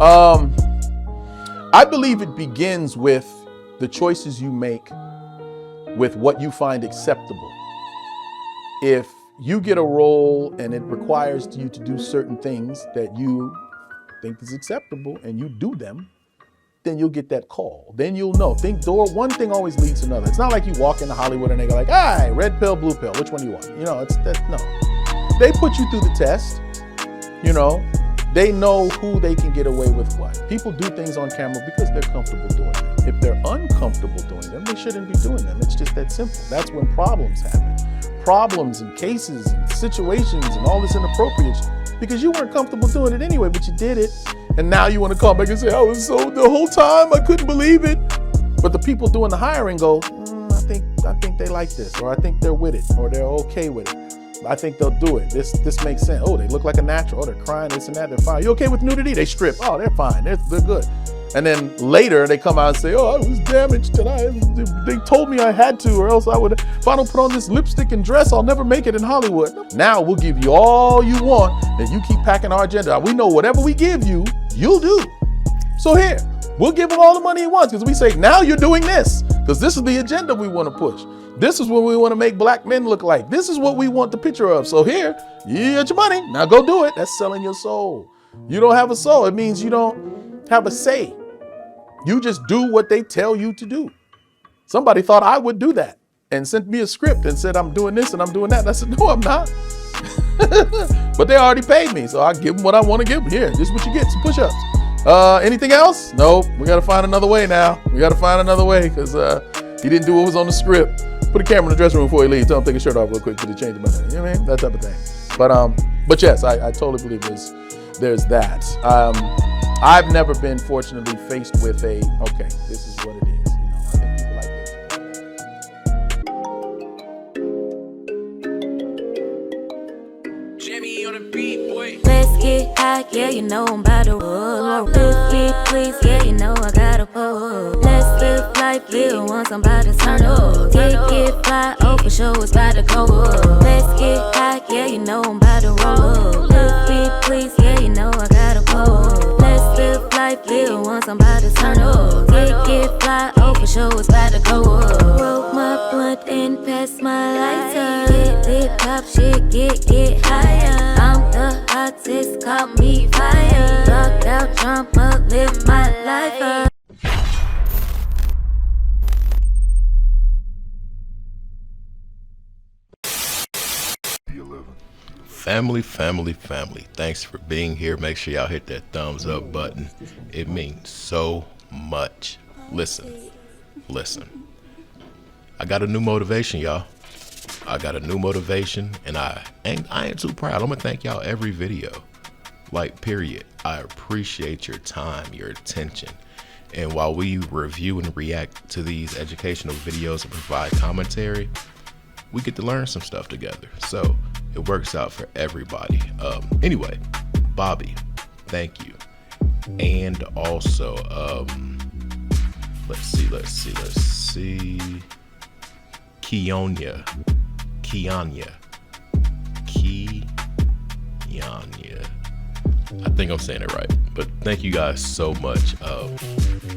Um, I believe it begins with the choices you make with what you find acceptable. If you get a role and it requires you to do certain things that you think is acceptable and you do them, then you'll get that call. Then you'll know. One thing always leads to another. It's not like you walk into Hollywood and they go like, all right, red pill, blue pill, which one do you want? No. They put you through the test, They know who they can get away with what. People do things on camera because they're comfortable doing them. If they're uncomfortable doing them, they shouldn't be doing them. It's just that simple. That's when problems happen. Problems and cases and situations and all this inappropriate because you weren't comfortable doing it anyway, but you did it. And now you want to call back and say, I was so the whole time, I couldn't believe it. But the people doing the hiring go, I think they like this, or I think they're with it, or they're okay with it. I think they'll do it. This makes sense. Oh, they look like a natural. Oh, they're crying, this and that. They're fine. You okay with nudity? They strip. Oh, they're fine. They're good. And then later they come out and say, oh, I was damaged tonight. They told me I had to, or else if I don't put on this lipstick and dress, I'll never make it in Hollywood. Now we'll give you all you want, and you keep packing our agenda. We know whatever we give you, you'll do. So here, we'll give him all the money he wants because we say, now you're doing this because this is the agenda we want to push. This is what we want to make black men look like. This is what we want the picture of. So here, you get your money. Now go do it. That's selling your soul. You don't have a soul. It means you don't have a say. You just do what they tell you to do. Somebody thought I would do that and sent me a script and said, I'm doing this and I'm doing that. And I said, no, I'm not. But they already paid me. So I give them what I want to give them. Here, this is what you get, some push-ups. Anything else? Nope. We got to find another way now. We got to find another way because he didn't do what was on the script. Put a camera in the dressing room before he leaves. Tell him to take his shirt off real quick till he change about that. You know what I mean? That type of thing. But yes, I totally believe there's that. I've never been fortunately faced with okay, this is what it is. I think people like this. Jimmy on the beat, boy. Let's get high, yeah, I'm about to roll. Let's get please, yeah, I gotta pull. Let's live life, live once, I'm about to turn up. Get fly, oh for sure, it's about to go up. Let's get high, yeah, I'm about to roll. Let's get please, yeah, I gotta pull. Let's live life, live once, I'm about to turn up. Get fly, oh for sure, it's about to go up. Roll my blunt and pass my lighter. Get pop shit, get higher. I'm the hottest, call me fire. Locked out, drama, live my life. Family. Thanks for being here. Make sure y'all hit that thumbs up button. It means so much. Listen. I got a new motivation, y'all. I got a new motivation, and I ain't too proud. I'm gonna thank y'all every video. Period. I appreciate your time, your attention. And while we review and react to these educational videos and provide commentary, we get to learn some stuff together. So it works out for everybody. Anyway, Bobby, thank you. And also, let's see. Keonya. I think I'm saying it right, but thank you guys so much.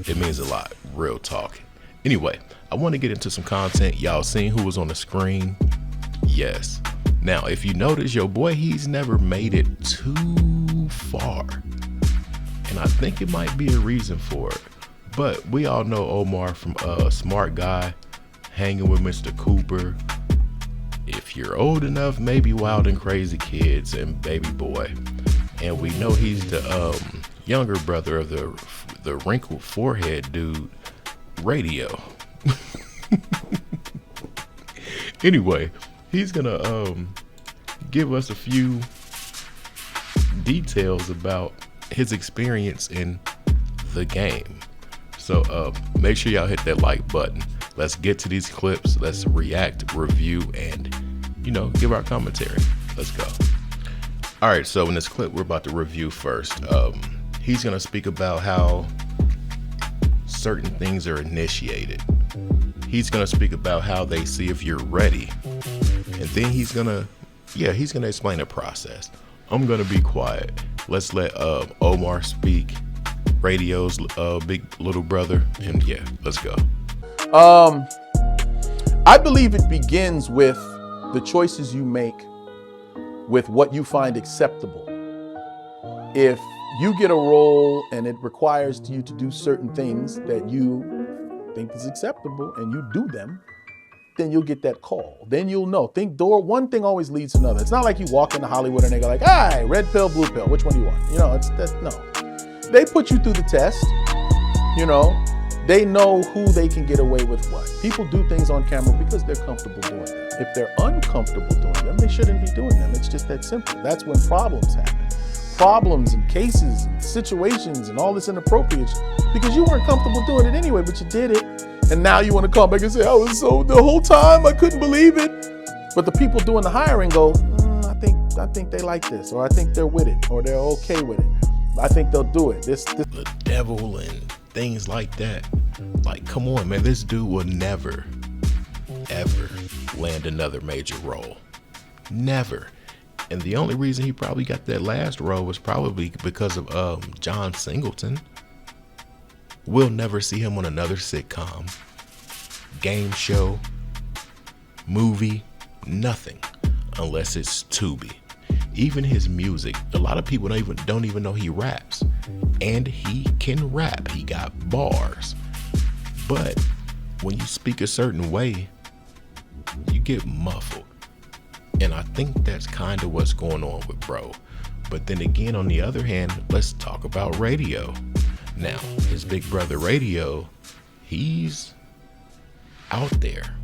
It means a lot, real talk. Anyway, I want to get into some content. Y'all seen who was on the screen? Yes. Now, if you notice, your boy, he's never made it too far. And I think it might be a reason for it. But we all know Omar from Smart Guy, hanging with Mr. Cooper. If you're old enough, maybe Wild and Crazy Kids and Baby Boy. And we know he's the younger brother of the wrinkled forehead dude, Radio. Anyway, he's gonna give us a few details about his experience in the game. So make sure y'all hit that like button. Let's get to these clips. Let's react, review, and give our commentary. Let's go. All right, so in this clip we're about to review first, he's gonna speak about how certain things are initiated. He's gonna speak about how they see if you're ready, and then he's gonna explain the process. I'm gonna be quiet. Let's let Omar speak, radio's big little brother. And yeah, let's go. I believe it begins with the choices you make with what you find acceptable. If you get a role and it requires you to do certain things that you think is acceptable and you do them, then you'll get that call. Then you'll know. One thing always leads to another. It's not like you walk into Hollywood and they go like, "Hi, red pill, blue pill, which one do you want?" No. They put you through the test. They know who they can get away with what. People do things on camera because they're comfortable doing them. If they're uncomfortable doing them, they shouldn't be doing them. It's just that simple. That's when problems happen. Problems and cases and situations and all this inappropriate because you weren't comfortable doing it anyway, but you did it. And now you want to come back and say, the whole time I couldn't believe it. But the people doing the hiring go, I think they like this, or I think they're with it, or they're okay with it. I think they'll do it. The devil and things like that. Like, come on, man, this dude will never, ever land another major role. Never. And the only reason he probably got that last role was probably because of John Singleton. We'll never see him on another sitcom, game show, movie, nothing, unless it's Tubi. Even his music, a lot of people don't even know he raps, and he can rap. He got bars, but when you speak a certain way, you get muffled. And I think that's kind of what's going on with bro. But then again, on the other hand, let's talk about radio. Now, his big brother Radio, he's out there.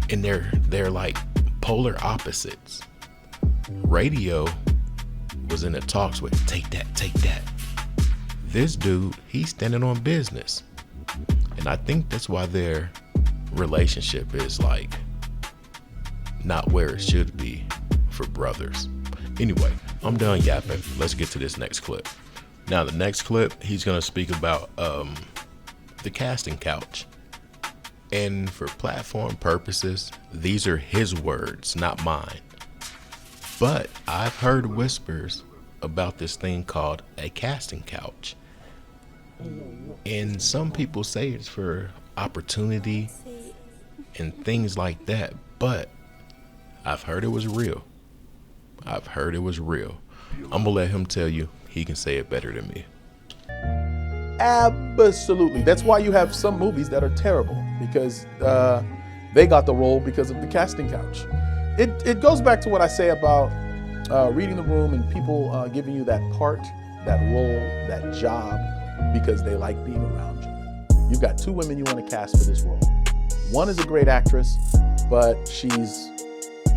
And they're like polar opposites. Radio was in the talks with take that. This dude, he's standing on business. And I think that's why their relationship is like not where it should be for brothers. Anyway, I'm done yapping. Let's get to this next clip. Now, the next clip, he's going to speak about the casting couch. And for platform purposes, these are his words, not mine. But I've heard whispers about this thing called a casting couch. And some people say it's for opportunity and things like that. But I've heard it was real. I'm going to let him tell you. He can say it better than me. Absolutely. That's why you have some movies that are terrible, because they got the role because of the casting couch. It goes back to what I say about reading the room and people giving you that part, that role, that job, because they like being around you. You've got two women you want to cast for this role. One is a great actress, but she's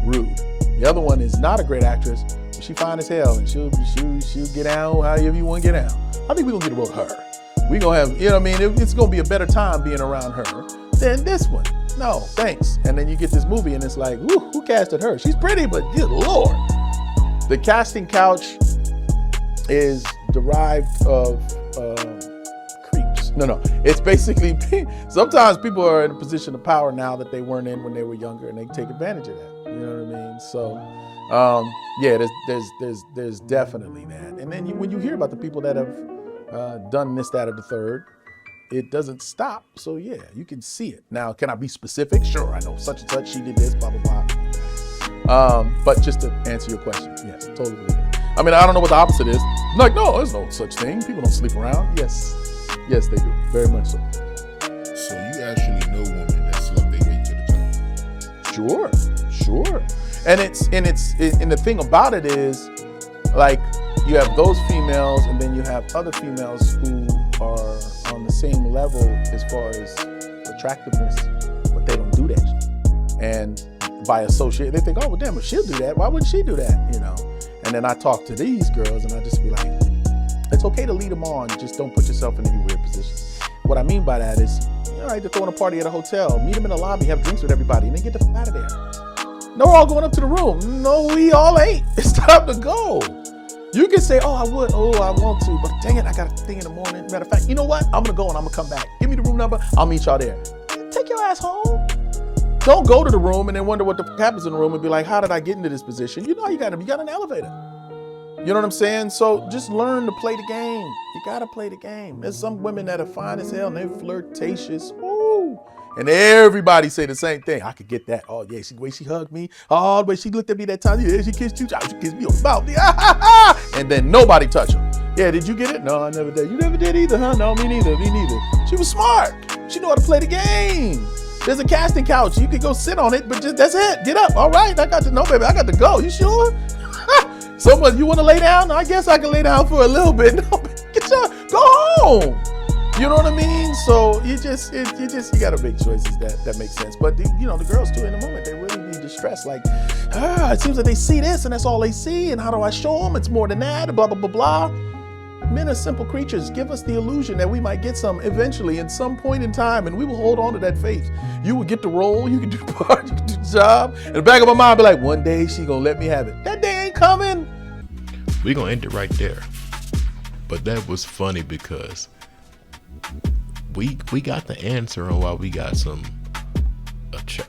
rude. The other one is not a great actress, but she fine as hell, and she'll get down however you want to get down. I think we're gonna get a role of her. We're gonna have, it's gonna be a better time being around her than this one. No, thanks. And then you get this movie and it's like, who casted her? She's pretty, but good Lord. The casting couch is derived of creeps. No, it's basically, sometimes people are in a position of power now that they weren't in when they were younger, and they take advantage of that. You know what I mean? So, there's definitely that. And then when you hear about the people that have done this, that, or the third, it doesn't stop. So yeah, you can see it. Now, can I be specific? Sure, I know such and such, she did this, blah, blah, blah. But just to answer your question, yes, totally believe it. I mean, I don't know what the opposite is. Like, no, there's no such thing. People don't sleep around. Yes, they do. Very much so. So you actually know women that slept their way to the top? Sure. And the thing about it is, like, you have those females, and then you have other females who are on the same level as far as attractiveness, but they don't do that. And by associate, they think, oh, well, damn, if she'll do that, why wouldn't she do that? And then I talk to these girls, and I just be like, it's okay to lead them on, just don't put yourself in any weird positions. What I mean by that is, all right, they're throwing a party at a hotel, meet them in the lobby, have drinks with everybody, and then get the fuck out of there. No, we're all going up to the room. No, we all ain't. It's time to go. You can say, oh, I would, oh, I want to, but dang it, I got a thing in the morning. Matter of fact, you know what? I'm going to go and I'm going to come back. Give me the room number. I'll meet y'all there. Take your ass home. Don't go to the room and then wonder what the fuck happens in the room and be like, how did I get into this position? You know you got an elevator. You know what I'm saying? So just learn to play the game. You gotta play the game. There's some women that are fine as hell and they're flirtatious. Woo! And everybody say the same thing. I could get that. Oh yeah, the way she hugged me. Oh, the way she looked at me that time. Yeah, she kissed you. She kissed me on the mouth. And then nobody touched her. Yeah, did you get it? No, I never did. You never did either, huh? No, me neither. Me neither. She was smart. She knew how to play the game. There's a casting couch. You could go sit on it, but just that's it. Get up. All right, I got to know, baby. I got to go. You sure? Someone, you want to lay down? I guess I can lay down for a little bit. No, get your, go home. You know what I mean? So you gotta make choices that make sense. But the girls too in the moment, they really be distressed. Like, it seems like they see this and that's all they see. And how do I show them? It's more than that. Blah blah blah blah. Men are simple creatures. Give us the illusion that we might get some eventually in some point in time, and we will hold on to that faith. You will get the role, you can do the part, you can do the job. In the back of my mind, be like, one day she gonna let me have it. That day ain't coming. We're gonna end it right there. But that was funny because we got the answer on why we got some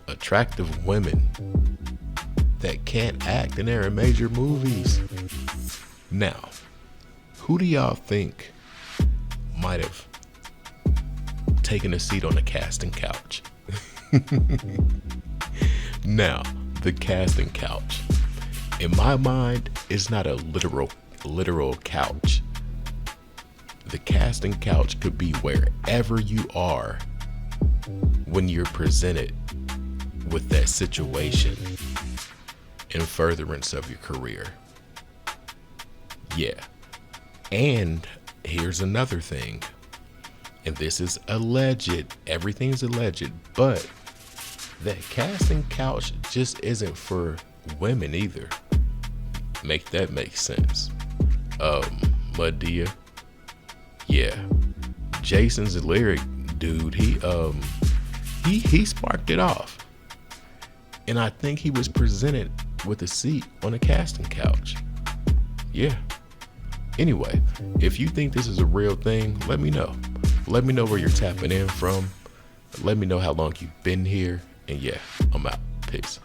attractive women that can't act and they're in major movies. Now, who do y'all think might have taken a seat on the casting couch? Now, the casting couch, in my mind, is not a literal couch. The casting couch could be wherever you are when you're presented with that situation in furtherance of your career. Yeah. And here's another thing, and this is alleged, everything's alleged, but that casting couch just isn't for women either. Make that make sense. Madea, yeah, Jason's a lyric dude, he sparked it off, and I think he was presented with a seat on a casting couch. Yeah. Anyway, if you think this is a real thing, let me know. Let me know where you're tapping in from. Let me know how long you've been here. And yeah, I'm out. Peace.